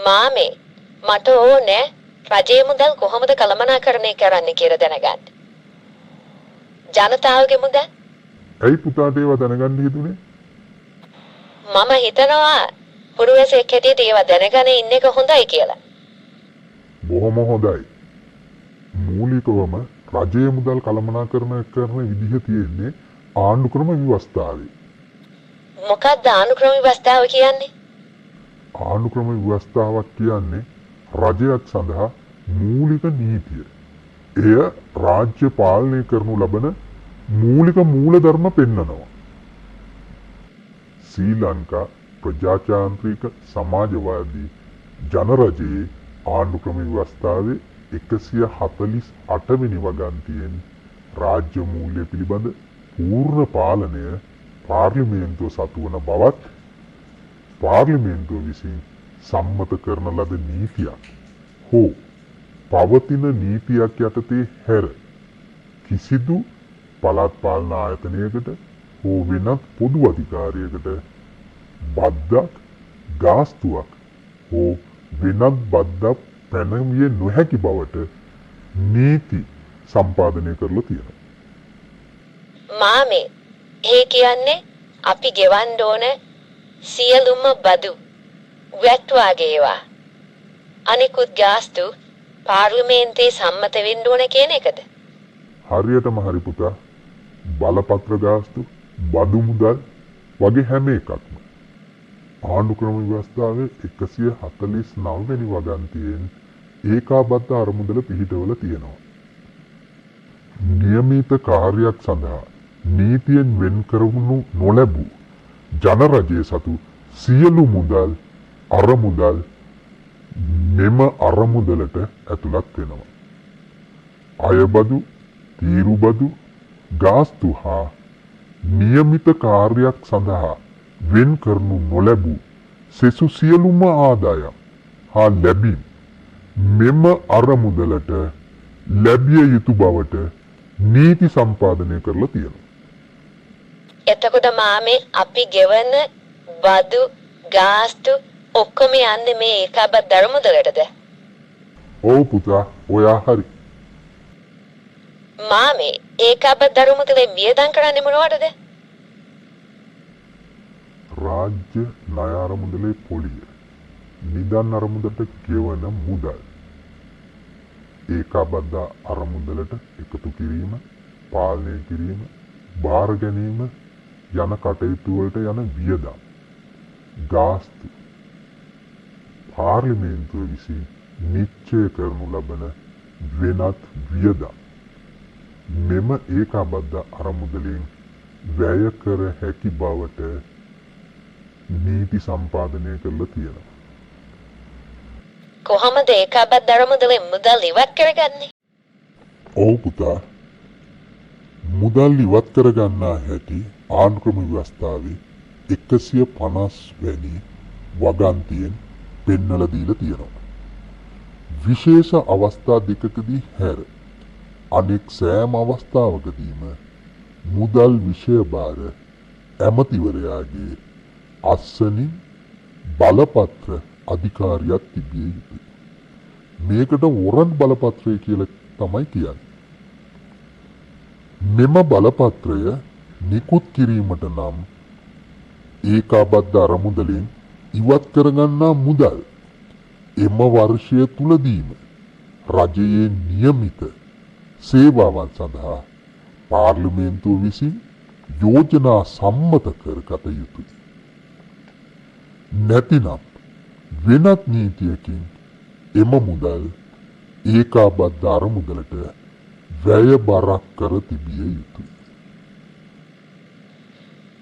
මාමේ මට ඕනේ රජයේ මුදල් කොහොමද කළමනාකරණය කරන්න කියලා දැනගන්න. ජනතාවගේ මුදල්. ඇයි පුතාට ඒවා දැනගන්න හිතුනේ? මම හිතනවා පුරවැසියෙක් හැටියට ඒවා දැනගෙන ඉන්න එක හොඳයි කියලා. බොහොම හොඳයි. මූලිකවම රජයේ මුදල් කළමනාකරණය කරන විදිහ තියෙන්නේ ආණ්ඩුක්‍රම ව්‍යවස්ථාවේ. මොකක්ද ආණ්ඩුක්‍රම ව්‍යවස්ථාව කියන්නේ? ආණ්ඩුක්‍රම ව්‍යවස්ථාවක් කියන්නේ රජයක් සඳහා මූලික නීතිය. එය රාජ්‍ය පාලනය කරනු ලබන මූලික මූලධර්ම පෙන්නනවා. ශ්‍රී ලංකා ප්‍රජාතාන්ත්‍රික සමාජවාදී ජනරජයේ ආණ්ඩුක්‍රම ව්‍යවස්ථාවේ 148 වෙනි වගන්තියෙන් රාජ්‍ය මූල්‍ය පිළිබඳ පූර්ණ පාලනය පාර්ලිමේන්තුව සතු වන බවත් පාර්ලිමේන්තුව විසින් සම්මත කරන ලද නීතියක් හෝ පවතින නීතියක් යටතේ හැර කිසිදු පළාත් පාලන ආයතනයකට හෝ වෙනත් පොදු අධිකාරියකට බද්දක් ගාස්තුවක් හෝ වෙනත් බද්දක් පැනවිය නොහැකි බවට නීති සම්පාදනය කරලා තියෙනවා. මාමේ ඒ කියන්නේ අපි ගෙවන්න ඕන සියලුම බදු වැට් වගේ ඒවා අනිකුත් ගාස්තු පාර්ලිමේන්තුවේ සම්මත වෙන්න ඕන කියන එකද? හරියටම හරි පුතා. බලපත්‍ර ගාස්තු, බදු මුදල් වගේ හැම එකක්ම ආණ්ඩුක්‍රම ව්‍යවස්ථාවේ 149 වෙනි වගන්තියෙන් ඒකාබද්ධ අරමුදල පිහිටවල තියෙනවා. නියමිත කාර්යයක් සඳහා නීතියෙන් වෙන් කරවනු නොලැබූ ජනරජයේ සතු සියලු මුදල් අරමුදල් මෙම අරමුදලට ඇතුළත් වෙනවා. අයබදු, තීරුබදු, ගාස්තු හා නියමිත කාර්යයක් සඳහා වෙන් කරනු නොලැබූ සෙසු සියලුම ආදායම් හා ලැබීම් මෙම අරමුදලට ලැබිය යුතු බවට නීති සම්පාදනය කරලා තියෙනවා. එතකොට මාමේ අපි ගෙවන බදු ගාස්තු ඔක්කොම යන්නේ මේ ඒකාබද්ධ අරමුදලටද? ඔව් පුතා, ඔයා හරි. මාමේ ඒකාබද්ධ අරමුදලෙන් වියදම් කරන්නේ මොනවටද? රාජ්‍ය ණය අරමුදලේ පොලිය, නිදන් අරමුදලට ගෙවන මුදල්, ඒකාබද්ධ අරමුදලට එකතු කිරීම, පාලනය කිරීම, බාර ගැනීම යන කටයුතු වලට යන වියදම්, ගාස්තු පාර්ලිමේන්තුව විසින් නිශ්චය කරනු ලබන වෙනත් වියදම් මෙම ඒකාබද්ධ අරමුදලෙන් වැය කර හැකි බවට නීති සම්පාදනය කරලා තියෙනවා. කොහොමද ඒකාබද්ධ අරමුදලෙන් මුදල් ඉවත් කරගන්නේ? ඔව් පුතා, මුදල් ඉවත් කරගන්නා හැටි ආණ්ඩුක්‍රම ව්‍යවස්ථාවේ 150 වැනි වගන්තියෙන් පෙන්වලා දීලා තියෙනවා. විශේෂ අවස්ථා දෙකකදී හැර අනෙක් සෑම අවස්ථාවකදීම මුදල් විෂය භාර ඇමතිවරයාගේ අස්සනින් බලපත්‍ර අධිකාරියක් තිබිය යුතුයි. මේකට වොරන්ට් බලපත්‍රය කියලා තමයි කියන්නේ. මෙම බලපත්‍රය නිකුත් කිරීමට නම් ඒකාබද්ධ අරමුදලෙන් ඉවත් කරගන්නා මුදල් එම වර්ෂය තුලදීම රජයේ නියමිත සේවාවන් සඳහා පාර්ලිමේන්තුව විසින් යෝජනා සම්මත කරගත යුතුයි. නැතිනම් වෙනත් නීතියකින් එම මුදල් ඒකාබද්ධ අරමුදලට වැය බරක් කර තිබිය යුතුයි.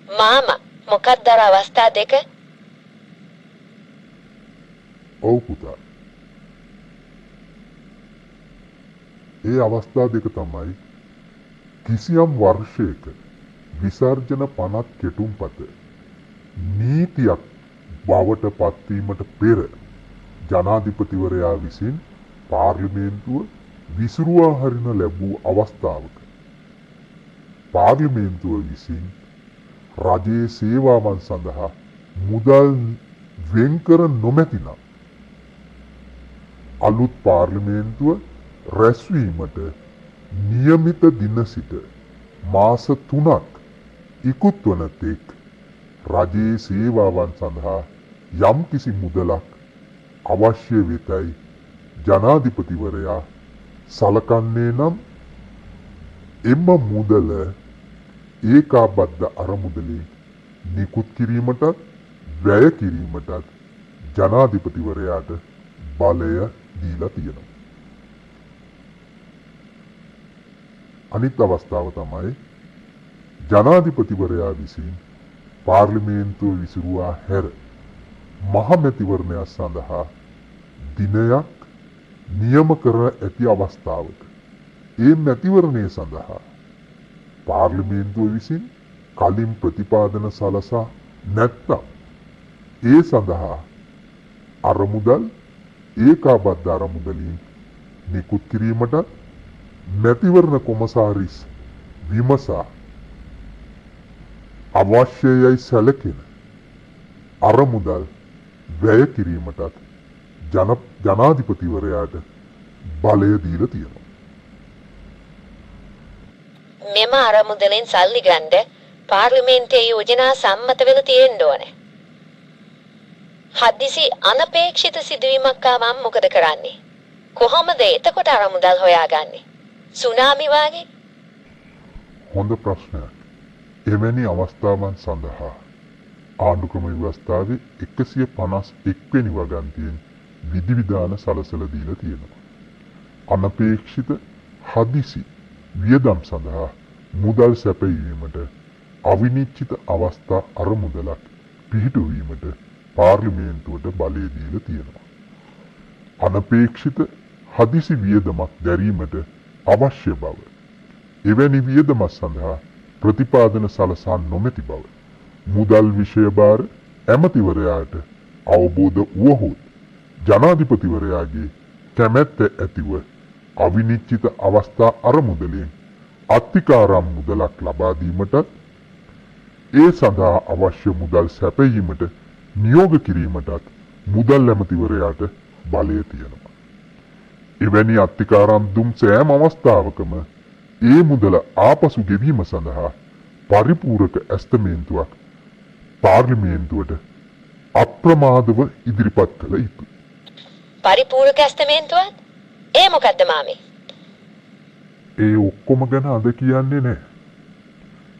මාමා මොකක්ද අර අවස්ථා දෙක? ඔව් පුතා. ඒ අවස්ථා දෙක තමයි කිසියම් වර්ෂයක විසර්ජන පනත් කෙටුම්පත නීතියක් බවට පත්වීමට පෙර ජනාධිපතිවරයා විසින් පාර්ලිමේන්තුව විසිරුවා හරින ලැබූ අවස්ථාවක පාර්ලිමේන්තුව විසින් රජයේ සේවාවන් සඳහා මුදල් වෙන් කර නොමැතිනම් අලුත් පාර්ලිමේන්තුව රැස්වීමට නියමිත දින සිට මාස 3ක් ඉක්ුත් වන තෙක් රජයේ සේවාවන් සඳහා යම් කිසි මුදලක් අවශ්‍ය වෙතයි ජනාධිපතිවරයා සලකන්නේ නම් එම මුදල ඒකාබද්ධ අරමුදලින් නිකුත් කිරීමටත් වැය කිරීමටත් ජනාධිපතිවරයාට බලය දීලා තියෙනවා. අනිත් අවස්ථාව තමයි ජනාධිපතිවරයා විසින් පාර්ලිමේන්තුව විසිරුවා හැර මහමැතිවරණයක් සඳහා දිනයක් නියම කර ඇති අවස්ථාවක ඒ මැතිවරණය සඳහා පාර්ලිමේන්තුව විසින් කලින් ප්‍රතිපාදන සලසා නැත්නම් ඒ සඳහා අරමුදල් ඒකාබද්ධ අරමුදලින් නිකුත් කිරීමට මැතිවරණ කොමසාරිස් විමසා අවශ්‍යයයි සැලකෙන අරමුදල් වැය කිරීමටත් ජනාධිපතිවරයාට බලය දීලා තියෙනවා. මෙම අරමුදලෙන් සල්ලි ගන්න පාර්ලිමේන්තුවේ යෝජනා සම්මත වෙලා තියෙන්න ඕනේ. හදිසි අනපේක්ෂිත සිදුවීමක් ආවම මොකද කරන්නේ? කොහොමද එතකොට අරමුදල් හොයාගන්නේ? සුනාමි වාගේ? හොඳ ප්‍රශ්නයක්. එවැනි අවස්ථාවන් සඳහා ආණ්ඩුක්‍රම ව්‍යවස්ථාවේ 151 වෙනි වගන්තියෙන් විධිවිධාන සලසලා දීලා තියෙනවා. අනපේක්ෂිත හදිසි වියදම් සඳහා මුදල් සැපයීමට අවිනිශ්චිත අවස්ථා අරමුදලක් පිහිටුවීමට පාර්ලිමේන්තුවට බලය දීලා තියෙනවා. අනපේක්ෂිත හදිසි වියදමක් දැරීමට අවශ්‍ය බව එවැනි වියදමක් සඳහා ප්‍රතිපාදන සලසා නොමැති බව මුදල් විෂය භාර ඇමතිවරයාට අවබෝධ වුවහොත් ජනාධිපතිවරයාගේ කැමැත්ත ඇතිව අවිනිශ්චිත අවස්ථා අරමුදලෙන් අත්තිකාරම් මුදලක් ලබා දීමටත් ඒ සඳහා අවශ්‍ය මුදල් සැපයීමට නියෝග කිරීමටත් මුදල් ඇමතිවරයාට බලය තියෙනවා. එවැනි අත්තිකාරම් දුම් සෑම අවස්ථාවකම ඒ මුදල ආපසු ගෙවීම සඳහා පරිපූරක ඇස්තමේන්තුවක් පාර්ලිමේන්තුවට අප්‍රමාදව ඉදිරිපත් කළ යුතුයි. පරිපූර්ණක ඇස්තමේන්තුවත්? ඒ මොකද්ද මාමේ? ඒ ඔක්කොම ගැන අද කියන්නේ නැහැ.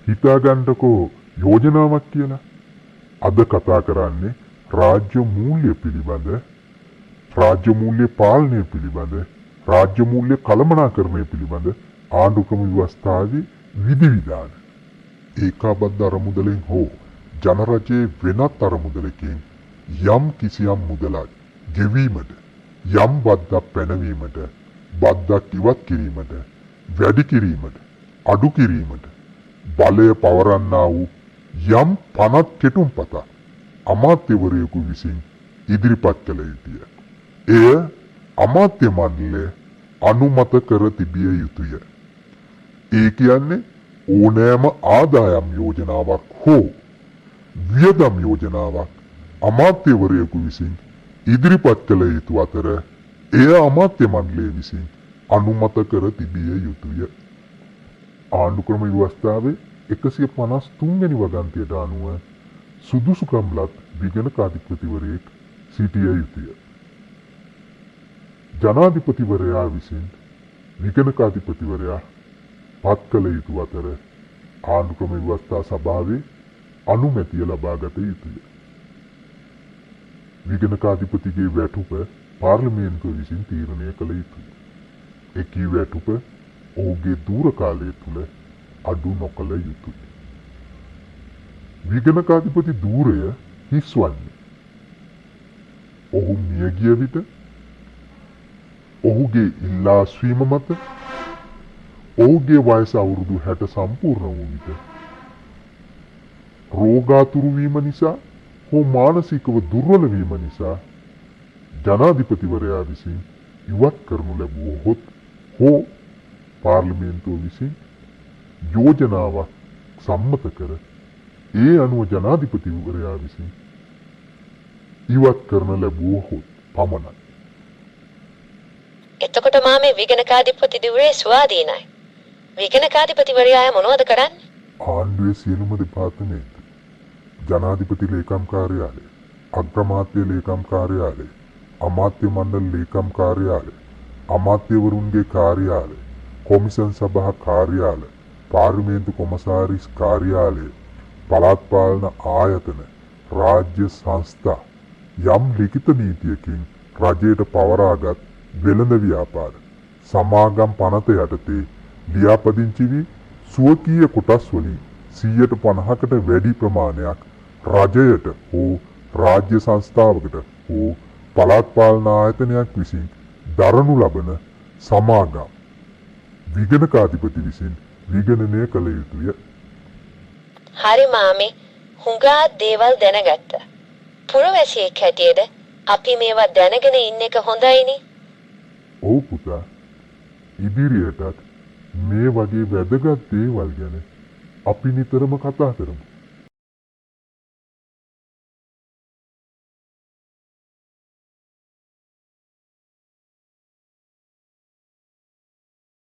හිතාගන්නකෝ යෝජනාවක් කියලා. අද කතා කරන්නේ රාජ්‍ය මූල්‍ය පිළිබඳ, රාජ්‍ය මූල්‍ය පාලනය පිළිබඳ, රාජ්‍ය මූල්‍ය කළමනාකරණය පිළිබඳ ආණ්ඩුක්‍රම ව්‍යවස්ථාවේ විධිවිධාන. ඒකාබද්ධ අරමුදලෙන් හෝ ජනරජයේ වෙනත් අරමුදලකින් යම් කිසියම් මුදලක් ගෙවීමට, යම් බද්දක් පැනවීමට, බද්දක් ඉවත් කිරීමට, වැඩි කිරීමට, අඩු කිරීමට බලය පවරන්නා වූ යම් පනත් කෙටුම්පතක් අමාත්‍යවරයෙකු විසින් ඉදිරිපත් කළ යුතුය. එය අමාත්‍ය මණ්ඩලය අනුමත කර තිබිය යුතුය. ඒ කියන්නේ ඕනෑම ආදායම් යෝජනාවක් හෝ වියදම් යෝජනාවක් අමාත්‍යවරයෙකු විසින් ඉදිරිපත් කළ යුතු අතර එය අමාත්‍ය මණ්ඩලය විසින් අනුමත කර තිබිය යුතුය. ආණ්ඩුක්‍රම ව්‍යවස්ථාවේ 153 වෙනි වගන්තියට අනුව සුදුසුකම්ලත් විගණකාධිපතිවරයෙක් සිටිය යුතුය. ජනාධිපතිවරයා විසින් විගණකාධිපතිවරයා පත් කළ යුතු අතර ආණ්ඩුක්‍රම ව්‍යවස්ථා සභාවේ අනුමැතිය ලබාගත යුතුය. විගණකාධිපතිගේ වැටුප පාර්ලිමේන්තුව විසින් තීරණය කළ යුතුය. එකී වැටුප ඔහුගේ දූර කාලය තුළ අඩු නොකළ යුතුය. විගණකාධිපති ධූරය හිස් වන්නේ ඔහු මියගිය විට, ඔහුගේ ඉල්ලාස්වීම මත, ඔහුගේ වයස අවුරුදු 60 සම්පූර්ණ වූ විට, රෝගාතුරු වීම නිසා හෝ මානසිකව දුර්වල වීම නිසා ජනාධිපතිවරයා විසින් ඉවත් කරනු ලැබුවහොත් හෝ පාර්ලිමේන්තුව විසින් යෝජනාවක් සම්මත කර ඒ අනුව ජනාධිපතිවරයා විසින් ඉවත් කරන ලැබුවහොත් පමණයි. එතකොට මාමේ විගණකාධිපති ධුරේ ස්වාධීනයි. විගණකාධිපතිවරයා මොනවද කරන්නේ? ආණ්ඩුවේ සියලුම දෙපාර්තමේන්තු, ජනාධිපති ලේකම් කාර්යාලය, අග්‍රාමාත්‍ය ලේකම් කාර්යාලය, අමාත්‍ය මණ්ඩල ලේකම් කාර්යාලය, අමාත්‍යවරුන්ගේ කාර්යාලය, කොමිසම් සභා කාර්යාලය, පාර්ලිමේන්තු කොමසාරිස් කාර්යාලය, පළාත් පාලන ආයතන, රාජ්‍ය සංස්ථා යම් ලිඛිත නීතියකින් රජයට පවරාගත් වෙළඳ ව්‍යාපාර සමාගම් පනත යටතේ ලියාපදිංචි වී ස්වකීය කොටස් වලින් 50%කට වැඩි ප්‍රමාණයක් රජයට හෝ රාජ්‍ය සංස්ථාවකට හෝ පළාත් පාලන ආයතනයක් විසින් දරනු ලබන සමාගම් විගණකාධිපති විසින් විගණනය කළ යුතුය. හරි මාමේ, හුඟා දේවල් දැනගත්තා. පුරවැසියෙක් හැටියට අපි මේවා දැනගෙන ඉන්න එක හොඳයිනේ. ඔව් පුතා. ඉදිරියටත් මේ වගේ වැදගත් දේවල් ගැන අපි නිතරම කතා කරමු.